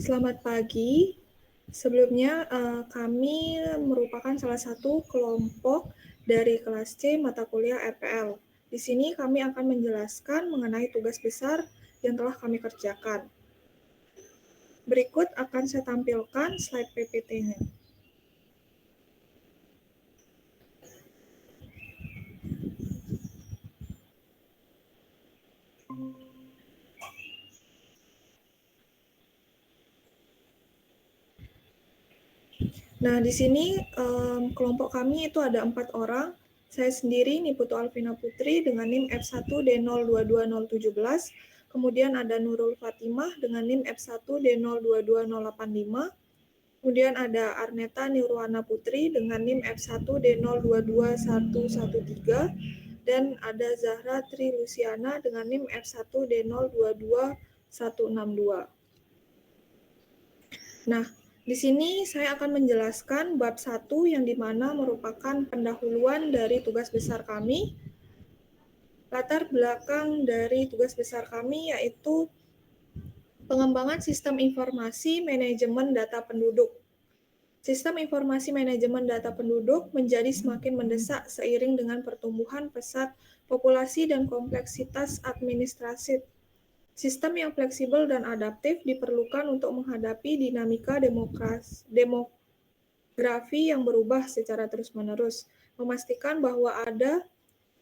Selamat pagi. Sebelumnya, kami merupakan salah satu kelompok dari kelas C mata kuliah RPL. Di sini kami akan menjelaskan mengenai tugas besar yang telah kami kerjakan. Berikut akan saya tampilkan slide PPT-nya. Nah, di sini kelompok kami itu ada 4 orang. Saya sendiri Niputu Alvina Putri dengan NIM F1D022017. Kemudian ada Nurul Fatimah dengan NIM F1D022085. Kemudian ada Arneta Nirwana Putri dengan NIM F1D022113. Dan ada Zahra Tri Luciana dengan NIM F1D022162. Nah, di sini saya akan menjelaskan bab 1 yang dimana merupakan pendahuluan dari tugas besar kami. Latar belakang dari tugas besar kami yaitu pengembangan sistem informasi manajemen data penduduk. Sistem informasi manajemen data penduduk menjadi semakin mendesak seiring dengan pertumbuhan pesat populasi dan kompleksitas administrasi. Sistem yang fleksibel dan adaptif diperlukan untuk menghadapi dinamika demografi yang berubah secara terus-menerus, memastikan bahwa ada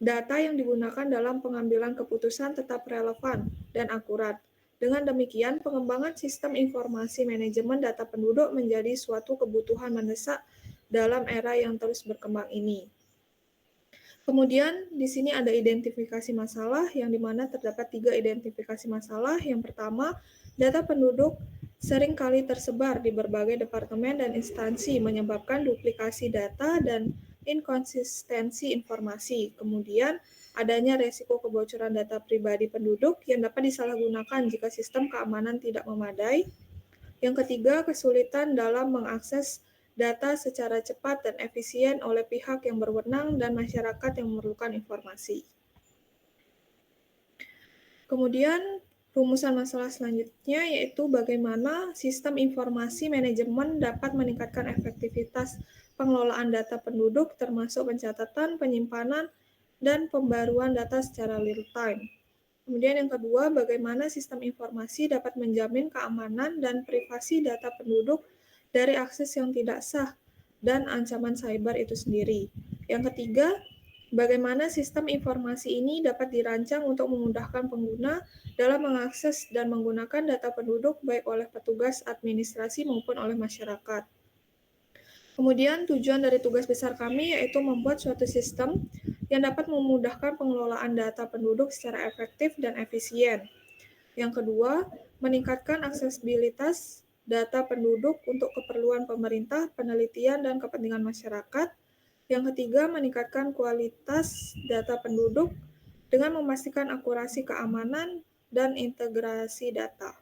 data yang digunakan dalam pengambilan keputusan tetap relevan dan akurat. Dengan demikian, pengembangan sistem informasi manajemen data penduduk menjadi suatu kebutuhan mendesak dalam era yang terus berkembang ini. Kemudian di sini ada identifikasi masalah yang dimana terdapat 3 identifikasi masalah. Yang pertama, data penduduk sering kali tersebar di berbagai departemen dan instansi menyebabkan duplikasi data dan inkonsistensi informasi. Kemudian adanya resiko kebocoran data pribadi penduduk yang dapat disalahgunakan jika sistem keamanan tidak memadai. Yang ketiga, kesulitan dalam mengakses data secara cepat dan efisien oleh pihak yang berwenang dan masyarakat yang memerlukan informasi. Kemudian, rumusan masalah selanjutnya yaitu bagaimana sistem informasi manajemen dapat meningkatkan efektivitas pengelolaan data penduduk termasuk pencatatan, penyimpanan, dan pembaruan data secara real time. Kemudian yang kedua, bagaimana sistem informasi dapat menjamin keamanan dan privasi data penduduk dari akses yang tidak sah dan ancaman cyber itu sendiri. Yang ketiga, bagaimana sistem informasi ini dapat dirancang untuk memudahkan pengguna dalam mengakses dan menggunakan data penduduk baik oleh petugas administrasi maupun oleh masyarakat. Kemudian tujuan dari tugas besar kami yaitu membuat suatu sistem yang dapat memudahkan pengelolaan data penduduk secara efektif dan efisien. Yang kedua, meningkatkan aksesibilitas data penduduk untuk keperluan pemerintah, penelitian, dan kepentingan masyarakat. Yang ketiga, meningkatkan kualitas data penduduk dengan memastikan akurasi keamanan dan integrasi data.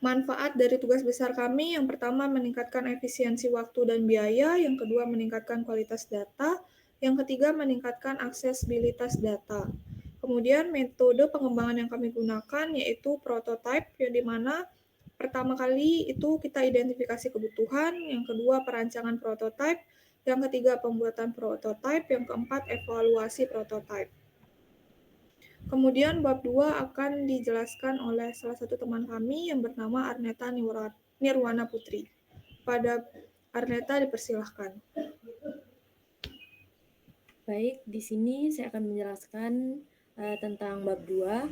Manfaat dari tugas besar kami, yang pertama meningkatkan efisiensi waktu dan biaya, yang kedua meningkatkan kualitas data, yang ketiga meningkatkan aksesibilitas data. Kemudian metode pengembangan yang kami gunakan yaitu prototype, yang dimana pertama kali itu kita identifikasi kebutuhan, yang kedua perancangan prototype, yang ketiga pembuatan prototype, yang keempat evaluasi prototype. Kemudian bab 2 akan dijelaskan oleh salah satu teman kami yang bernama Arneta Nirwana Putri. Pada Arneta dipersilahkan. Baik, di sini saya akan menjelaskan tentang bab 2.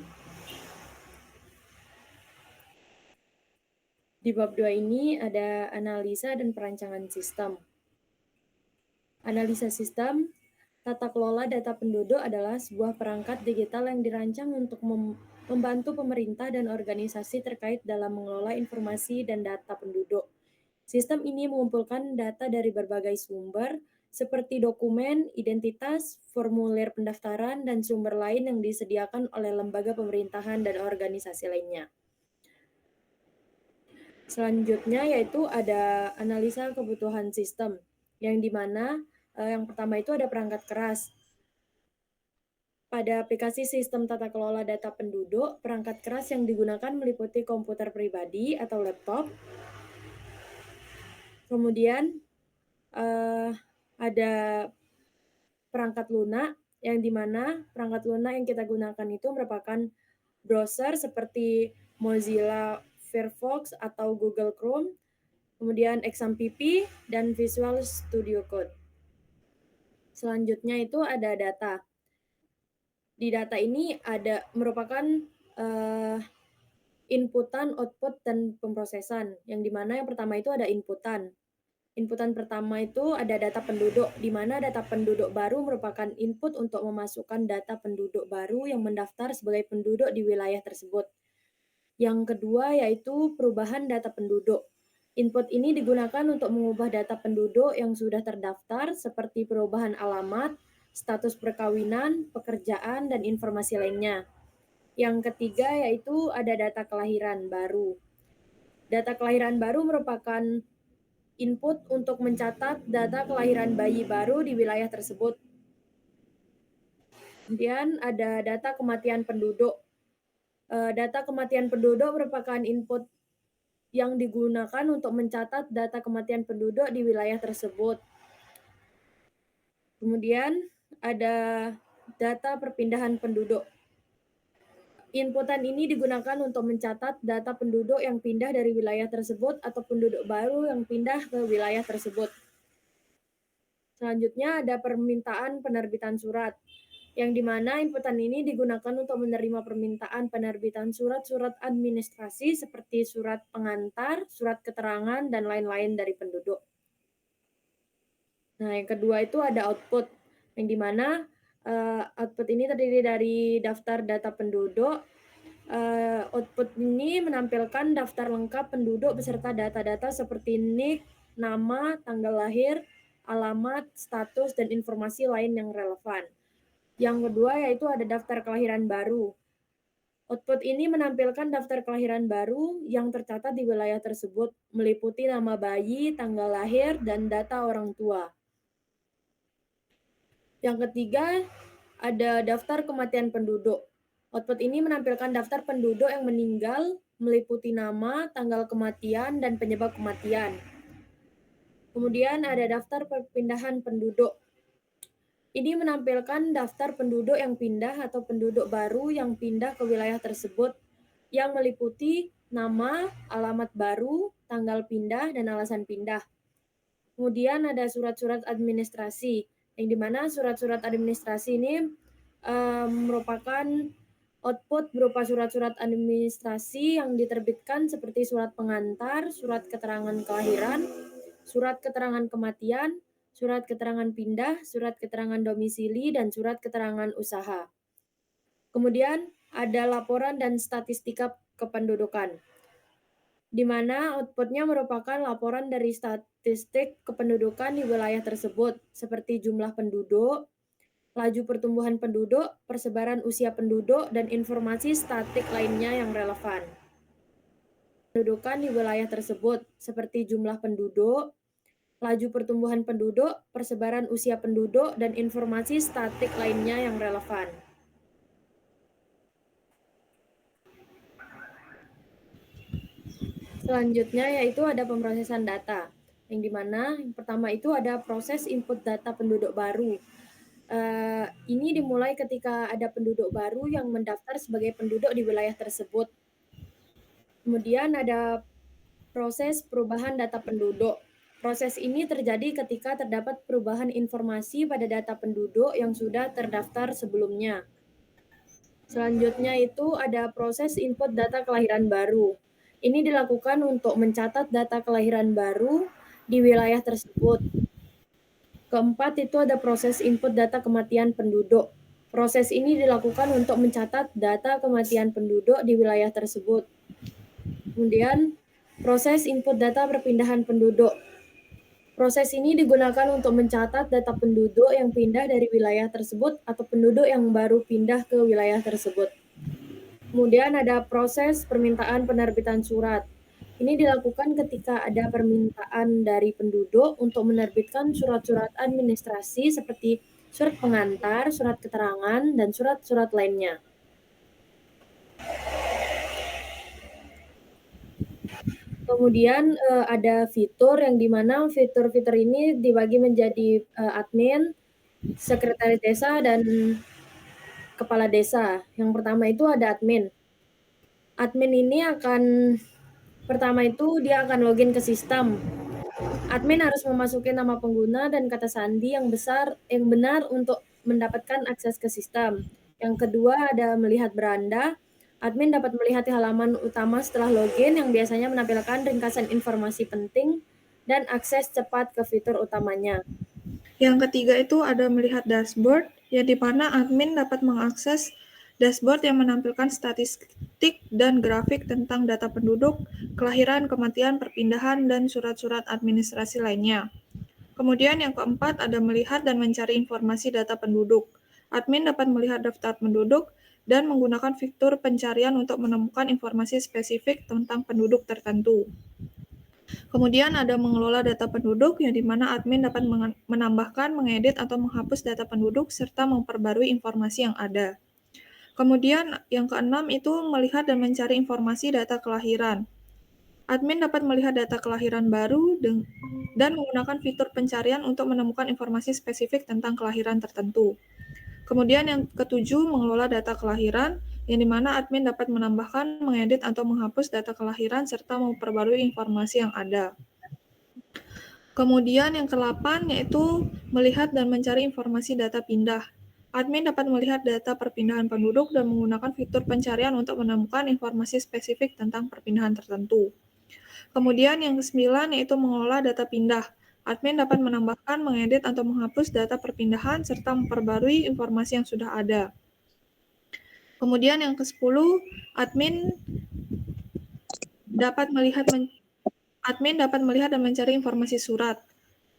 Di bab 2 ini ada analisa dan perancangan sistem. Analisa sistem, tata kelola data penduduk adalah sebuah perangkat digital yang dirancang untuk membantu pemerintah dan organisasi terkait dalam mengelola informasi dan data penduduk. Sistem ini mengumpulkan data dari berbagai sumber, seperti dokumen, identitas, formulir pendaftaran, dan sumber lain yang disediakan oleh lembaga pemerintahan dan organisasi lainnya. Selanjutnya yaitu ada analisa kebutuhan sistem, yang dimana yang pertama itu ada perangkat keras. Pada aplikasi sistem tata kelola data penduduk, perangkat keras yang digunakan meliputi komputer pribadi atau laptop, kemudian eh, ada perangkat lunak, yang dimana perangkat lunak yang kita gunakan itu merupakan browser seperti Mozilla Firefox atau Google Chrome, kemudian XAMPP, dan Visual Studio Code. Selanjutnya itu ada data. Di data ini ada merupakan uh, inputan, output, dan pemrosesan. Yang dimana yang pertama itu ada inputan. Inputan pertama itu ada data penduduk, di mana data penduduk baru merupakan input untuk memasukkan data penduduk baru yang mendaftar sebagai penduduk di wilayah tersebut. Yang kedua yaitu perubahan data penduduk. Input ini digunakan untuk mengubah data penduduk yang sudah terdaftar seperti perubahan alamat, status perkawinan, pekerjaan, dan informasi lainnya. Yang ketiga yaitu ada data kelahiran baru. Data kelahiran baru merupakan input untuk mencatat data kelahiran bayi baru di wilayah tersebut. Kemudian ada data kematian penduduk. Data kematian penduduk merupakan input yang digunakan untuk mencatat data kematian penduduk di wilayah tersebut. Kemudian ada data perpindahan penduduk. Inputan ini digunakan untuk mencatat data penduduk yang pindah dari wilayah tersebut atau penduduk baru yang pindah ke wilayah tersebut. Selanjutnya ada permintaan penerbitan surat, yang dimana inputan ini digunakan untuk menerima permintaan penerbitan surat-surat administrasi seperti surat pengantar, surat keterangan, dan lain-lain dari penduduk. Nah, yang kedua itu ada output, yang dimana output ini terdiri dari daftar data penduduk. Output ini menampilkan daftar lengkap penduduk beserta data-data seperti NIK, nama, tanggal lahir, alamat, status, dan informasi lain yang relevan. Yang kedua yaitu ada daftar kelahiran baru. Output ini menampilkan daftar kelahiran baru yang tercatat di wilayah tersebut, meliputi nama bayi, tanggal lahir, dan data orang tua. Yang ketiga, ada daftar kematian penduduk. Output ini menampilkan daftar penduduk yang meninggal, meliputi nama, tanggal kematian, dan penyebab kematian. Kemudian ada daftar perpindahan penduduk. Ini menampilkan daftar penduduk yang pindah atau penduduk baru yang pindah ke wilayah tersebut, yang meliputi nama, alamat baru, tanggal pindah, dan alasan pindah. Kemudian ada surat-surat administrasi, yang dimana surat-surat administrasi ini merupakan output berupa surat-surat administrasi yang diterbitkan seperti surat pengantar, surat keterangan kelahiran, surat keterangan kematian, surat keterangan pindah, surat keterangan domisili, dan surat keterangan usaha. Kemudian ada laporan dan statistika kependudukan, di mana outputnya merupakan laporan dari statistik kependudukan di wilayah tersebut, seperti jumlah penduduk, laju pertumbuhan penduduk, persebaran usia penduduk, dan informasi statik lainnya yang relevan. Pendudukan di wilayah tersebut, seperti jumlah penduduk, laju pertumbuhan penduduk, persebaran usia penduduk, dan informasi statik lainnya yang relevan. Selanjutnya yaitu ada pemrosesan data, yang dimana yang pertama itu ada proses input data penduduk baru. Ini dimulai ketika ada penduduk baru yang mendaftar sebagai penduduk di wilayah tersebut. Kemudian ada proses perubahan data penduduk. Proses ini terjadi ketika terdapat perubahan informasi pada data penduduk yang sudah terdaftar sebelumnya. Selanjutnya itu ada proses input data kelahiran baru. Ini dilakukan untuk mencatat data kelahiran baru di wilayah tersebut. Keempat itu ada proses input data kematian penduduk. Proses ini dilakukan untuk mencatat data kematian penduduk di wilayah tersebut. Kemudian proses input data perpindahan penduduk. Proses ini digunakan untuk mencatat data penduduk yang pindah dari wilayah tersebut atau penduduk yang baru pindah ke wilayah tersebut. Kemudian ada proses permintaan penerbitan surat. Ini dilakukan ketika ada permintaan dari penduduk untuk menerbitkan surat-surat administrasi seperti surat pengantar, surat keterangan, dan surat-surat lainnya. Kemudian ada fitur yang dimana fitur-fitur ini dibagi menjadi admin, sekretaris desa, dan kepala desa. Yang pertama itu ada admin. Admin ini pertama itu dia akan login ke sistem. Admin harus memasuki nama pengguna dan kata sandi yang benar untuk mendapatkan akses ke sistem. Yang kedua ada melihat beranda. Admin dapat melihat halaman utama setelah login yang biasanya menampilkan ringkasan informasi penting dan akses cepat ke fitur utamanya. Yang ketiga itu ada melihat dashboard, yang di mana admin dapat mengakses dashboard yang menampilkan statistik dan grafik tentang data penduduk, kelahiran, kematian, perpindahan, dan surat-surat administrasi lainnya. Kemudian yang keempat ada melihat dan mencari informasi data penduduk. Admin dapat melihat daftar penduduk dan menggunakan fitur pencarian untuk menemukan informasi spesifik tentang penduduk tertentu. Kemudian ada mengelola data penduduk, yang di mana admin dapat menambahkan, mengedit, atau menghapus data penduduk, serta memperbarui informasi yang ada. Kemudian yang keenam itu melihat dan mencari informasi data kelahiran. Admin dapat melihat data kelahiran baru dan menggunakan fitur pencarian untuk menemukan informasi spesifik tentang kelahiran tertentu. Kemudian yang ketujuh, mengelola data kelahiran, yang di mana admin dapat menambahkan, mengedit, atau menghapus data kelahiran, serta memperbarui informasi yang ada. Kemudian yang ke-8 yaitu melihat dan mencari informasi data pindah. Admin dapat melihat data perpindahan penduduk dan menggunakan fitur pencarian untuk menemukan informasi spesifik tentang perpindahan tertentu. Kemudian yang ke-9 yaitu mengelola data pindah. Admin dapat menambahkan, mengedit, atau menghapus data perpindahan serta memperbarui informasi yang sudah ada. Kemudian yang ke-10, admin dapat melihat dan mencari informasi surat,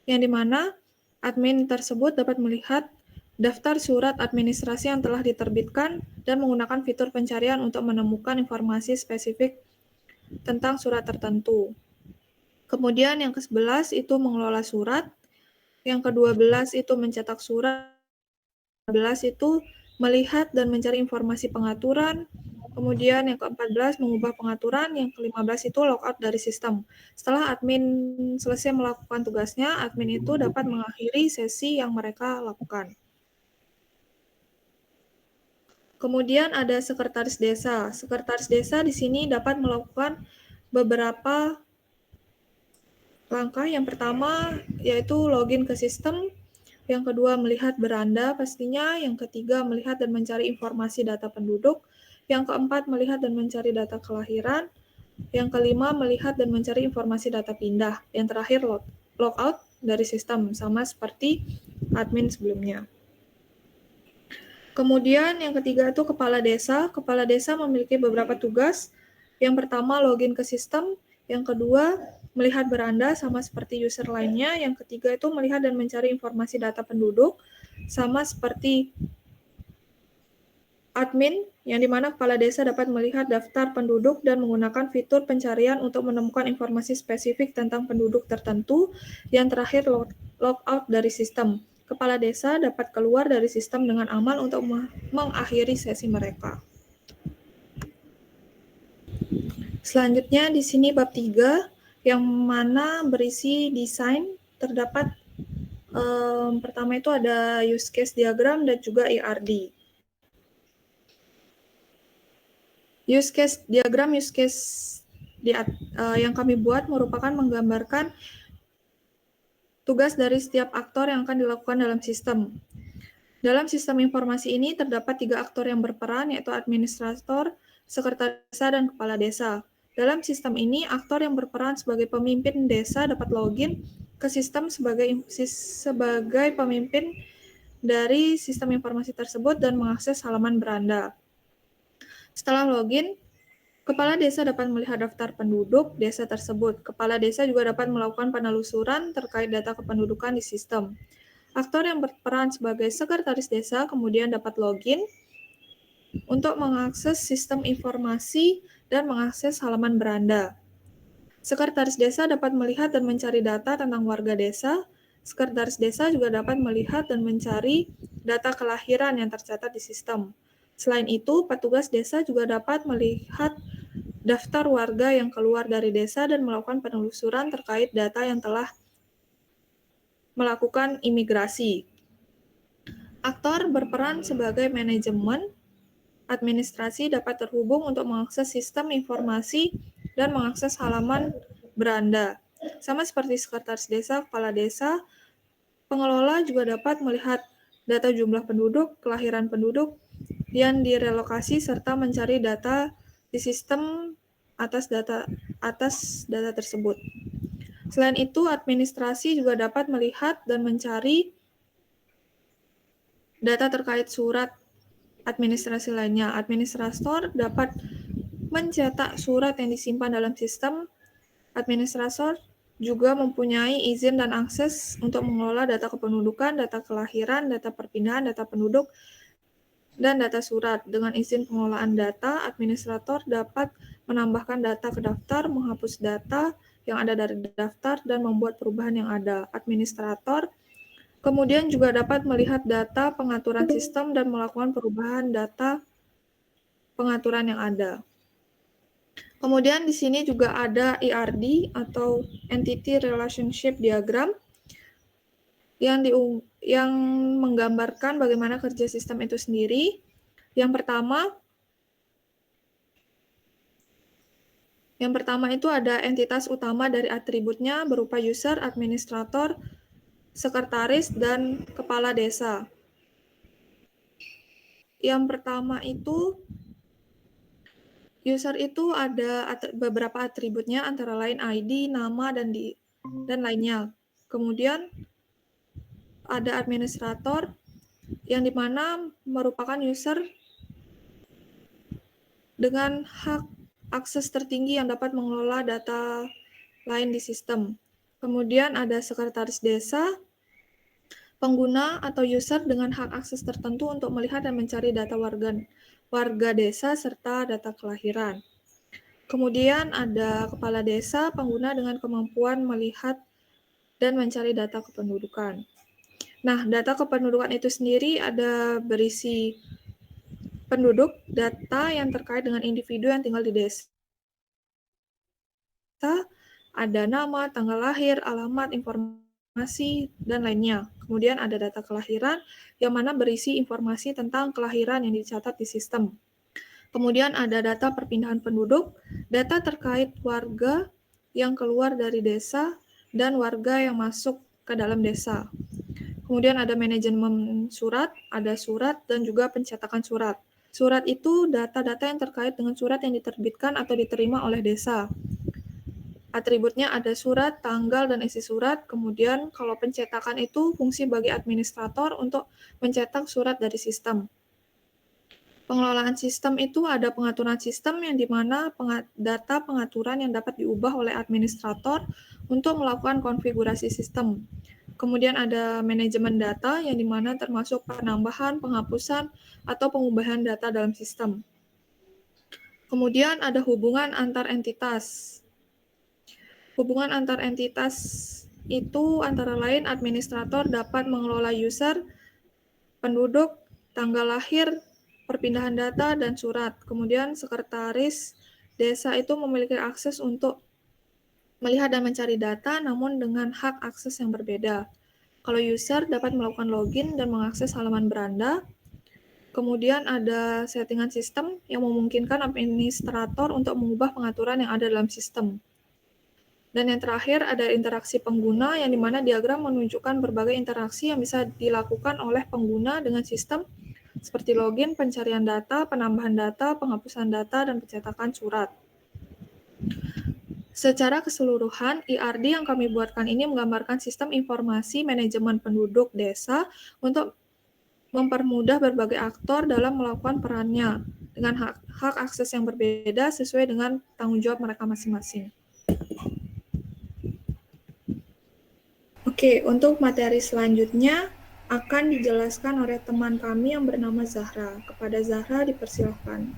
yang di mana admin tersebut dapat melihat daftar surat administrasi yang telah diterbitkan dan menggunakan fitur pencarian untuk menemukan informasi spesifik tentang surat tertentu. Kemudian yang ke-11 itu mengelola surat, yang ke-12 itu mencetak surat, yang ke-13 itu melihat dan mencari informasi pengaturan, kemudian yang ke-14 mengubah pengaturan, yang ke-15 itu logout dari sistem. Setelah admin selesai melakukan tugasnya, admin itu dapat mengakhiri sesi yang mereka lakukan. Kemudian ada sekretaris desa. Sekretaris desa di sini dapat melakukan beberapa langkah. Yang pertama yaitu login ke sistem, yang kedua melihat beranda pastinya, yang ketiga melihat dan mencari informasi data penduduk, yang keempat melihat dan mencari data kelahiran, yang kelima melihat dan mencari informasi data pindah, yang terakhir logout dari sistem, sama seperti admin sebelumnya. Kemudian yang ketiga itu kepala desa. Kepala desa memiliki beberapa tugas. Yang pertama login ke sistem, yang kedua melihat beranda sama seperti user lainnya, yang ketiga itu melihat dan mencari informasi data penduduk sama seperti admin, yang dimana kepala desa dapat melihat daftar penduduk dan menggunakan fitur pencarian untuk menemukan informasi spesifik tentang penduduk tertentu, yang terakhir logout dari sistem. Kepala desa dapat keluar dari sistem dengan aman untuk mengakhiri sesi mereka. Selanjutnya di sini bab 3 yang mana berisi desain. Terdapat pertama itu ada use case diagram dan juga ERD. Use case diagram, yang kami buat merupakan menggambarkan tugas dari setiap aktor yang akan dilakukan dalam sistem. Dalam sistem informasi ini terdapat 3 aktor yang berperan, yaitu administrator, sekretaris desa, dan kepala desa. Dalam sistem ini, aktor yang berperan sebagai pemimpin desa dapat login ke sistem sebagai pemimpin dari sistem informasi tersebut dan mengakses halaman beranda. Setelah login, kepala desa dapat melihat daftar penduduk desa tersebut. Kepala desa juga dapat melakukan penelusuran terkait data kependudukan di sistem. Aktor yang berperan sebagai sekretaris desa kemudian dapat login untuk mengakses sistem informasi dan mengakses halaman beranda. Sekretaris desa dapat melihat dan mencari data tentang warga desa Sekretaris desa juga dapat melihat dan mencari data kelahiran yang tercatat di sistem. Selain itu, petugas desa juga dapat melihat daftar warga yang keluar dari desa dan melakukan penelusuran terkait data yang telah melakukan imigrasi. Aktor berperan sebagai manajemen administrasi dapat terhubung untuk mengakses sistem informasi dan mengakses halaman beranda. Sama seperti sekretaris desa, kepala desa, pengelola juga dapat melihat data jumlah penduduk, kelahiran penduduk yang direlokasi, serta mencari data di sistem atas data tersebut. Selain itu, administrasi juga dapat melihat dan mencari data terkait surat administrasi lainnya. Administrator dapat mencetak surat yang disimpan dalam sistem. Administrator juga mempunyai izin dan akses untuk mengelola data kependudukan, data kelahiran, data perpindahan, data penduduk, dan data surat. Dengan izin pengelolaan data, administrator dapat menambahkan data ke daftar, menghapus data yang ada dari daftar, dan membuat perubahan yang ada. Administrator kemudian juga dapat melihat data pengaturan sistem dan melakukan perubahan data pengaturan yang ada. Kemudian di sini juga ada ERD atau Entity Relationship Diagram yang menggambarkan bagaimana kerja sistem itu sendiri. Yang pertama itu ada entitas utama dari atributnya berupa user, administrator, sekretaris, dan kepala desa. Yang pertama itu user itu ada beberapa atributnya, antara lain ID, nama, dan lainnya. Kemudian ada administrator yang dimana merupakan user dengan hak akses tertinggi yang dapat mengelola data lain di sistem. Kemudian ada sekretaris desa, pengguna atau user dengan hak akses tertentu untuk melihat dan mencari data warga desa serta data kelahiran. Kemudian ada kepala desa, pengguna dengan kemampuan melihat dan mencari data kependudukan. Nah, data kependudukan itu sendiri ada berisi penduduk, data yang terkait dengan individu yang tinggal di desa, ada nama, tanggal lahir, alamat, informasi, dan lainnya. Kemudian ada data kelahiran, yang mana berisi informasi tentang kelahiran yang dicatat di sistem. Kemudian ada data perpindahan penduduk, data terkait warga yang keluar dari desa, dan warga yang masuk ke dalam desa. Kemudian ada manajemen surat, ada surat, dan juga pencetakan surat. Surat itu data-data yang terkait dengan surat yang diterbitkan atau diterima oleh desa. Atributnya ada surat, tanggal, dan isi surat. Kemudian kalau pencetakan itu fungsi bagi administrator untuk mencetak surat dari sistem. Pengelolaan sistem itu ada pengaturan sistem yang dimana data pengaturan yang dapat diubah oleh administrator untuk melakukan konfigurasi sistem. Kemudian ada manajemen data yang dimana termasuk penambahan, penghapusan, atau pengubahan data dalam sistem. Kemudian ada hubungan antar entitas. Hubungan antar entitas itu antara lain administrator dapat mengelola user, penduduk, tanggal lahir, perpindahan data, dan surat. Kemudian sekretaris desa itu memiliki akses untuk melihat dan mencari data, namun dengan hak akses yang berbeda. Kalau user dapat melakukan login dan mengakses halaman beranda. Kemudian ada settingan sistem yang memungkinkan administrator untuk mengubah pengaturan yang ada dalam sistem. Dan yang terakhir ada interaksi pengguna, yang dimana diagram menunjukkan berbagai interaksi yang bisa dilakukan oleh pengguna dengan sistem, seperti login, pencarian data, penambahan data, penghapusan data, dan pencetakan surat. Secara keseluruhan, ERD yang kami buatkan ini menggambarkan sistem informasi manajemen penduduk desa untuk mempermudah berbagai aktor dalam melakukan perannya dengan hak akses yang berbeda sesuai dengan tanggung jawab mereka masing-masing. Oke, untuk materi selanjutnya akan dijelaskan oleh teman kami yang bernama Zahra. Kepada Zahra dipersilakan.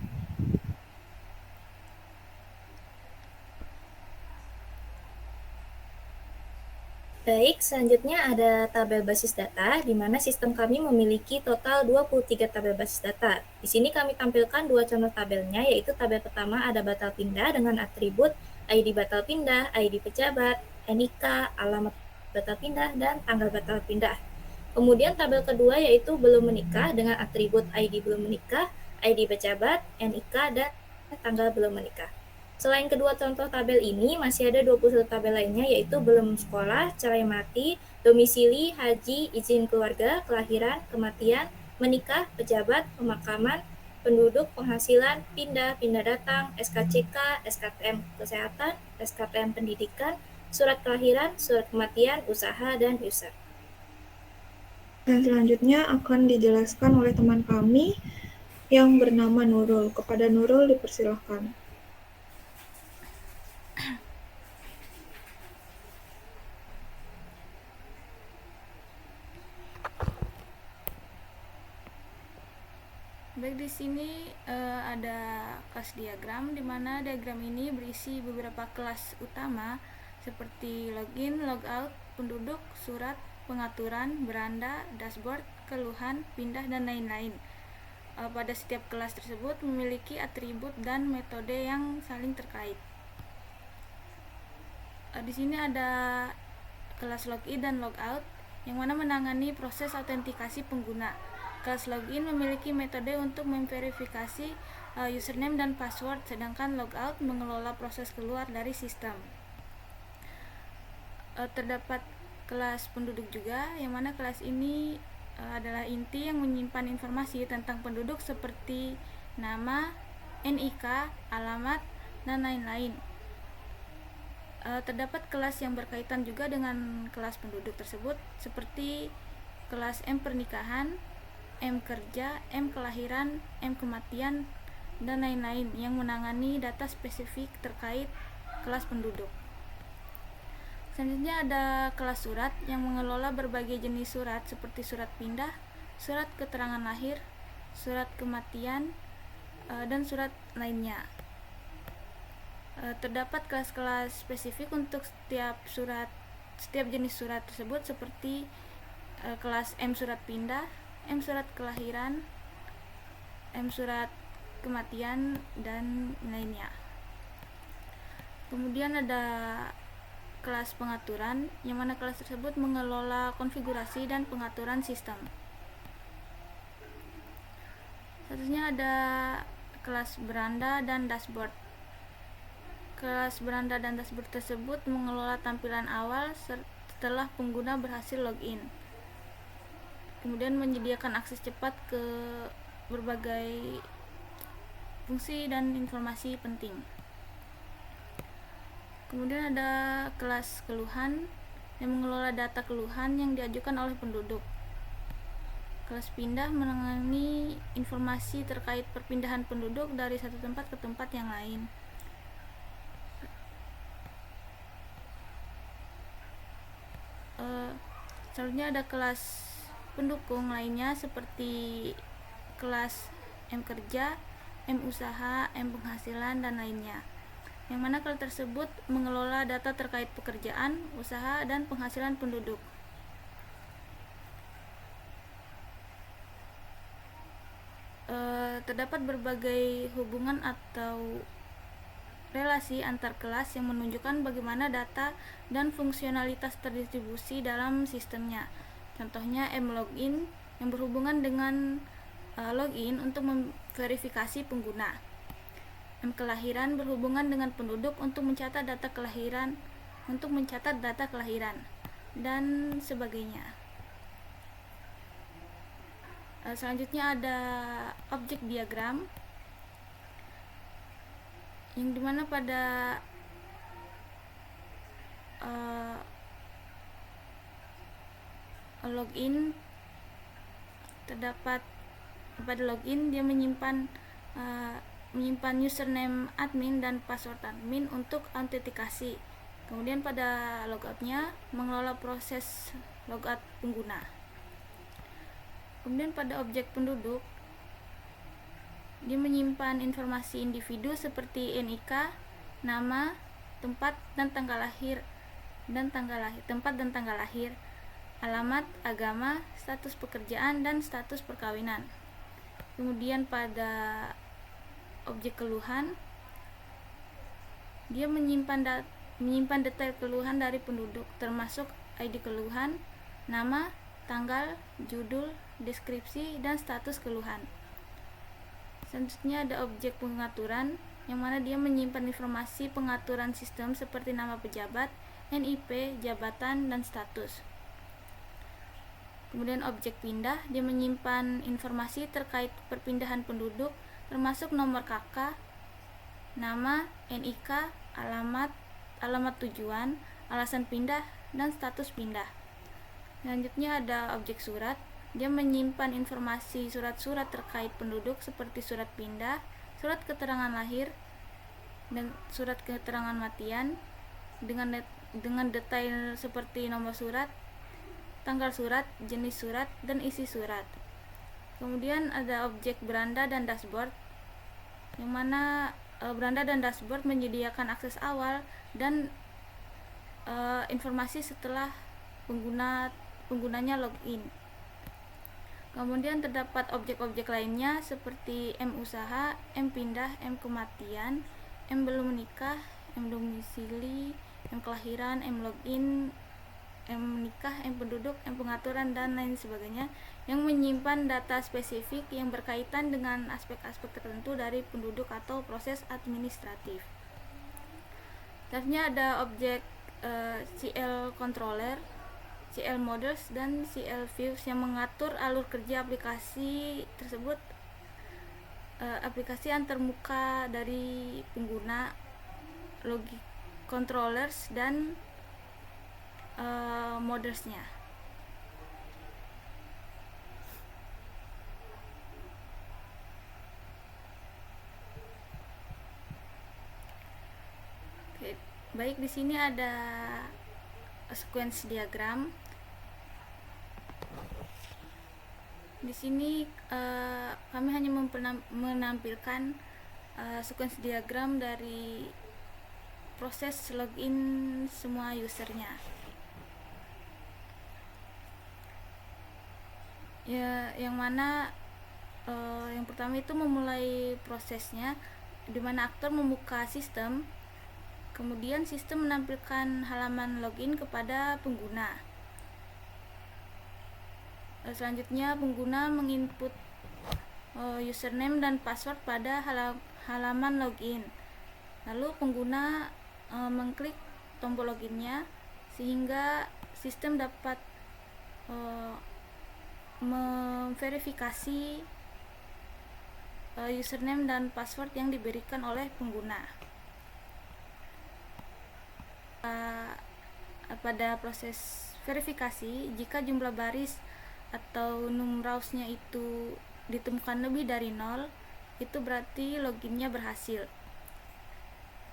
Baik, selanjutnya ada tabel basis data, di mana sistem kami memiliki total 23 tabel basis data. Di sini kami tampilkan dua contoh tabelnya, yaitu tabel pertama ada batal pindah dengan atribut ID batal pindah, ID pejabat, NIK, alamat batal pindah, dan tanggal batal pindah. Kemudian tabel kedua yaitu belum menikah dengan atribut ID belum menikah, ID pejabat, NIK, dan tanggal belum menikah. Selain kedua contoh tabel ini, masih ada 21 tabel lainnya yaitu belum sekolah, cerai mati, domisili, haji, izin keluarga, kelahiran, kematian, menikah, pejabat, pemakaman, penduduk, penghasilan, pindah, pindah datang, SKCK, SKTM kesehatan, SKTM pendidikan, surat kelahiran, surat kematian, usaha, dan user. Dan selanjutnya akan dijelaskan oleh teman kami yang bernama Nurul. Kepada Nurul dipersilahkan. Baik, di sini ada kelas diagram, di mana diagram ini berisi beberapa kelas utama seperti login, logout, penduduk, surat, pengaturan, beranda, dashboard, keluhan, pindah, dan lain-lain. Pada setiap kelas tersebut memiliki atribut dan metode yang saling terkait. Di sini ada kelas login dan logout yang mana menangani proses autentikasi pengguna. Kelas login memiliki metode untuk memverifikasi username dan password, sedangkan logout mengelola proses keluar dari sistem. Terdapat kelas penduduk juga, yang mana kelas ini adalah inti yang menyimpan informasi tentang penduduk seperti nama, NIK, alamat, dan lain-lain. Terdapat kelas yang berkaitan juga dengan kelas penduduk tersebut seperti kelas M pernikahan, M kerja, M kelahiran, M kematian, dan lain-lain yang menangani data spesifik terkait kelas penduduk. Selanjutnya ada kelas surat yang mengelola berbagai jenis surat seperti surat pindah, surat keterangan lahir, surat kematian, dan surat lainnya. Terdapat kelas-kelas spesifik untuk setiap jenis surat tersebut seperti kelas M surat pindah, M surat kelahiran, M surat kematian, dan lainnya. Kemudian ada kelas pengaturan, yang mana kelas tersebut mengelola konfigurasi dan pengaturan sistem. Selanjutnya ada kelas beranda dan dashboard. Kelas beranda dan dashboard tersebut mengelola tampilan awal setelah pengguna berhasil login. Kemudian menyediakan akses cepat ke berbagai fungsi dan informasi penting. Kemudian ada kelas keluhan yang mengelola data keluhan yang diajukan oleh penduduk. Kelas pindah menangani informasi terkait perpindahan penduduk dari satu tempat ke tempat yang lain. Selanjutnya ada kelas pendukung lainnya seperti kelas M kerja, M usaha, M penghasilan, dan lainnya, yang mana kelas tersebut mengelola data terkait pekerjaan, usaha, dan penghasilan penduduk. Terdapat berbagai hubungan atau relasi antar kelas yang menunjukkan bagaimana data dan fungsionalitas terdistribusi dalam sistemnya. Contohnya mlogin yang berhubungan dengan login untuk memverifikasi pengguna. M kelahiran berhubungan dengan penduduk untuk mencatat data kelahiran, dan sebagainya. Selanjutnya ada objek diagram, yang dimana pada login terdapat pada login dia menyimpan username admin dan password admin untuk autentikasi. Kemudian pada logoutnya mengelola proses logout pengguna. Kemudian pada objek penduduk dia menyimpan informasi individu seperti NIK, nama, tempat, dan tanggal lahir, dan tanggal lahir, tempat dan tanggal lahir, alamat, agama, status pekerjaan, dan status perkawinan. Kemudian pada objek keluhan, dia menyimpan detail keluhan dari penduduk, termasuk ID keluhan, nama, tanggal, judul, deskripsi, dan status keluhan. Selanjutnya ada objek pengaturan, yang mana dia menyimpan informasi pengaturan sistem seperti nama pejabat, NIP, jabatan, dan status. Kemudian objek pindah, dia menyimpan informasi terkait perpindahan penduduk, termasuk nomor KK, nama, NIK, alamat tujuan, alasan pindah, dan status pindah. Selanjutnya ada objek surat, dia menyimpan informasi surat-surat terkait penduduk seperti surat pindah, surat keterangan lahir, dan surat keterangan matian dengan detail seperti nomor surat, tanggal surat, jenis surat, dan isi surat. Kemudian ada objek beranda dan dashboard, yang mana beranda dan dashboard menyediakan akses awal dan informasi setelah penggunanya login. Kemudian terdapat objek-objek lainnya seperti M usaha, M pindah, M kematian, M belum menikah, M domisili, M kelahiran, M login, M menikah, M penduduk, M pengaturan, dan lain sebagainya, yang menyimpan data spesifik yang berkaitan dengan aspek-aspek tertentu dari penduduk atau proses administratif. Selanjutnya ada objek CL controller, CL models, dan CL views yang mengatur alur kerja aplikasi tersebut, aplikasi antarmuka dari pengguna, logic controllers, dan modelsnya. Oke, baik, di sini ada sequence diagram. Di sini kami hanya menampilkan sequence diagram dari proses login semua usernya. Ya, yang mana yang pertama itu memulai prosesnya, di mana aktor membuka sistem, kemudian sistem menampilkan halaman login kepada pengguna. Selanjutnya pengguna menginput username dan password pada halaman login. Lalu pengguna mengklik tombol loginnya sehingga sistem dapat memverifikasi username dan password yang diberikan oleh pengguna. Pada proses verifikasi, jika jumlah baris atau numerausnya itu ditemukan lebih dari 0, itu berarti loginnya berhasil.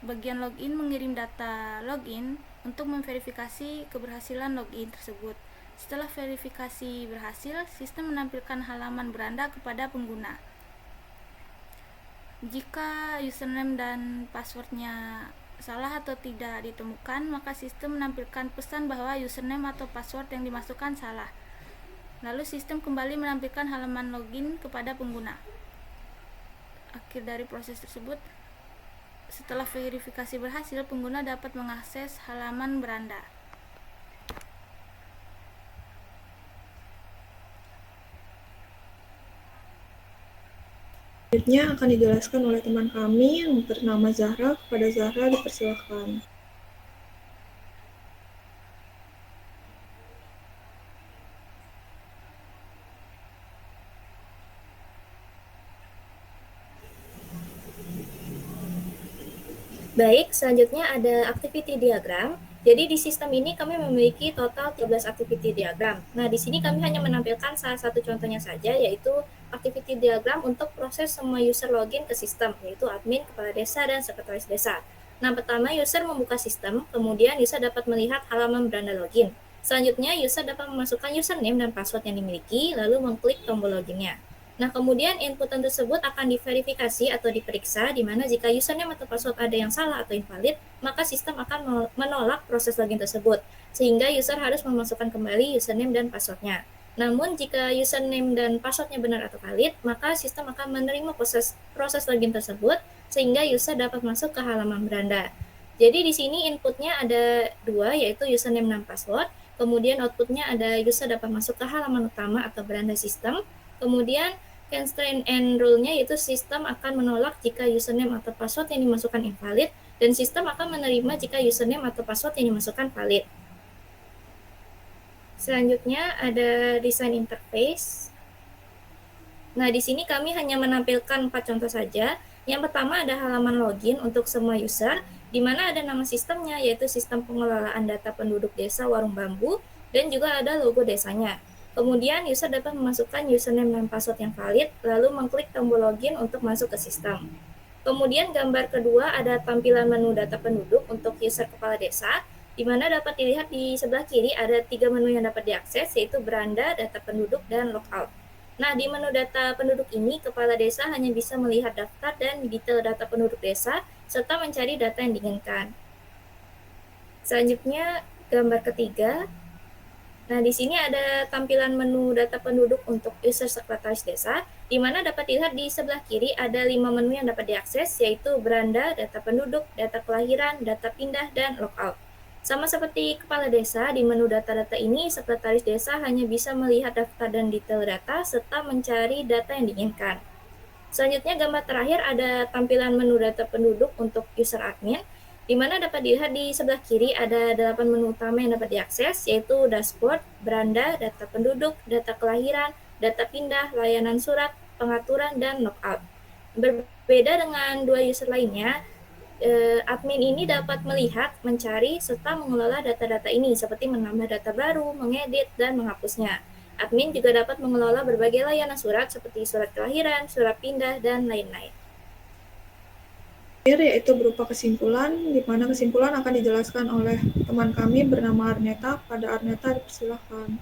Bagian login mengirim data login untuk memverifikasi keberhasilan login tersebut. Setelah verifikasi berhasil, sistem menampilkan halaman beranda kepada pengguna. Jika username dan passwordnya salah atau tidak ditemukan, maka sistem menampilkan pesan bahwa username atau password yang dimasukkan salah. Lalu sistem kembali menampilkan halaman login kepada pengguna. Akhir dari proses tersebut, setelah verifikasi berhasil, pengguna dapat mengakses halaman beranda. Selanjutnya akan dijelaskan oleh teman kami yang bernama Zahra. Kepada Zahra dipersilakan. Baik, selanjutnya ada activity diagram. Jadi di sistem ini kami memiliki total 13 activity diagram. Nah, di sini kami hanya menampilkan salah satu contohnya saja, yaitu activity diagram untuk proses semua user login ke sistem, yaitu admin, kepala desa, dan sekretaris desa. Nah, pertama user membuka sistem, kemudian user dapat melihat halaman beranda login. Selanjutnya user dapat memasukkan username dan password yang dimiliki, lalu mengklik tombol loginnya. Nah, kemudian inputan tersebut akan diverifikasi atau diperiksa, di mana jika username atau password ada yang salah atau invalid, maka sistem akan menolak proses login tersebut, sehingga user harus memasukkan kembali username dan passwordnya. Namun, jika username dan passwordnya benar atau valid, maka sistem akan menerima proses login tersebut, sehingga user dapat masuk ke halaman beranda. Jadi di sini inputnya ada dua, yaitu username dan password. Kemudian outputnya ada user dapat masuk ke halaman utama atau beranda sistem. Kemudian constraint and rule-nya yaitu sistem akan menolak jika username atau password yang dimasukkan invalid, dan sistem akan menerima jika username atau password yang dimasukkan valid. Selanjutnya ada desain interface. Nah, di sini kami hanya menampilkan 4 contoh saja. Yang pertama ada halaman login untuk semua user, di mana ada nama sistemnya, yaitu Sistem Pengelolaan Data Penduduk Desa Warung Bambu, dan juga ada logo desanya. Kemudian, user dapat memasukkan username dan password yang valid, lalu mengklik tombol login untuk masuk ke sistem. Kemudian, gambar kedua ada tampilan menu data penduduk untuk user kepala desa, di mana dapat dilihat di sebelah kiri ada 3 menu yang dapat diakses, yaitu beranda, data penduduk, dan logout. Nah, di menu data penduduk ini, kepala desa hanya bisa melihat daftar dan detail data penduduk desa, serta mencari data yang diinginkan. Selanjutnya, gambar ketiga. Nah, di sini ada tampilan menu data penduduk untuk user sekretaris desa, di mana dapat dilihat di sebelah kiri ada 5 menu yang dapat diakses, yaitu beranda, data penduduk, data kelahiran, data pindah, dan logout. Sama seperti kepala desa, di menu data-data ini, sekretaris desa hanya bisa melihat daftar dan detail data, serta mencari data yang diinginkan. Selanjutnya, gambar terakhir ada tampilan menu data penduduk untuk user admin, di mana dapat dilihat di sebelah kiri ada 8 menu utama yang dapat diakses, yaitu dashboard, beranda, data penduduk, data kelahiran, data pindah, layanan surat, pengaturan, dan logout. Berbeda dengan dua user lainnya, admin ini dapat melihat, mencari, serta mengelola data-data ini, seperti menambah data baru, mengedit, dan menghapusnya. Admin juga dapat mengelola berbagai layanan surat seperti surat kelahiran, surat pindah, dan lain-lain. Yaitu berupa kesimpulan, di mana kesimpulan akan dijelaskan oleh teman kami bernama Arneta. Pada Arneta, dipersilakan.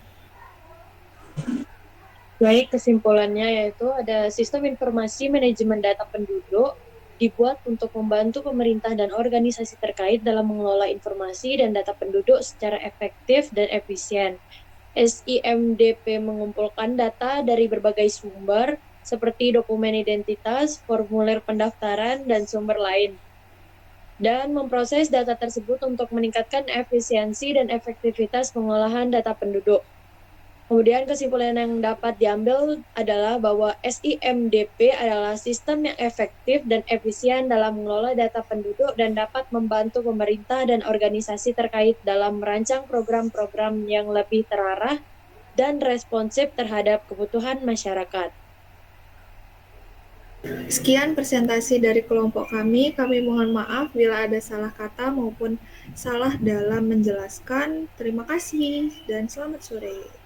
Baik, kesimpulannya yaitu ada sistem informasi manajemen data penduduk dibuat untuk membantu pemerintah dan organisasi terkait dalam mengelola informasi dan data penduduk secara efektif dan efisien. SIMDP mengumpulkan data dari berbagai sumber, seperti dokumen identitas, formulir pendaftaran, dan sumber lain, dan memproses data tersebut untuk meningkatkan efisiensi dan efektivitas pengolahan data penduduk. Kemudian kesimpulan yang dapat diambil adalah bahwa SIMDP adalah sistem yang efektif dan efisien dalam mengelola data penduduk dan dapat membantu pemerintah dan organisasi terkait dalam merancang program-program yang lebih terarah dan responsif terhadap kebutuhan masyarakat. Sekian presentasi dari kelompok kami. Kami mohon maaf bila ada salah kata maupun salah dalam menjelaskan. Terima kasih dan selamat sore.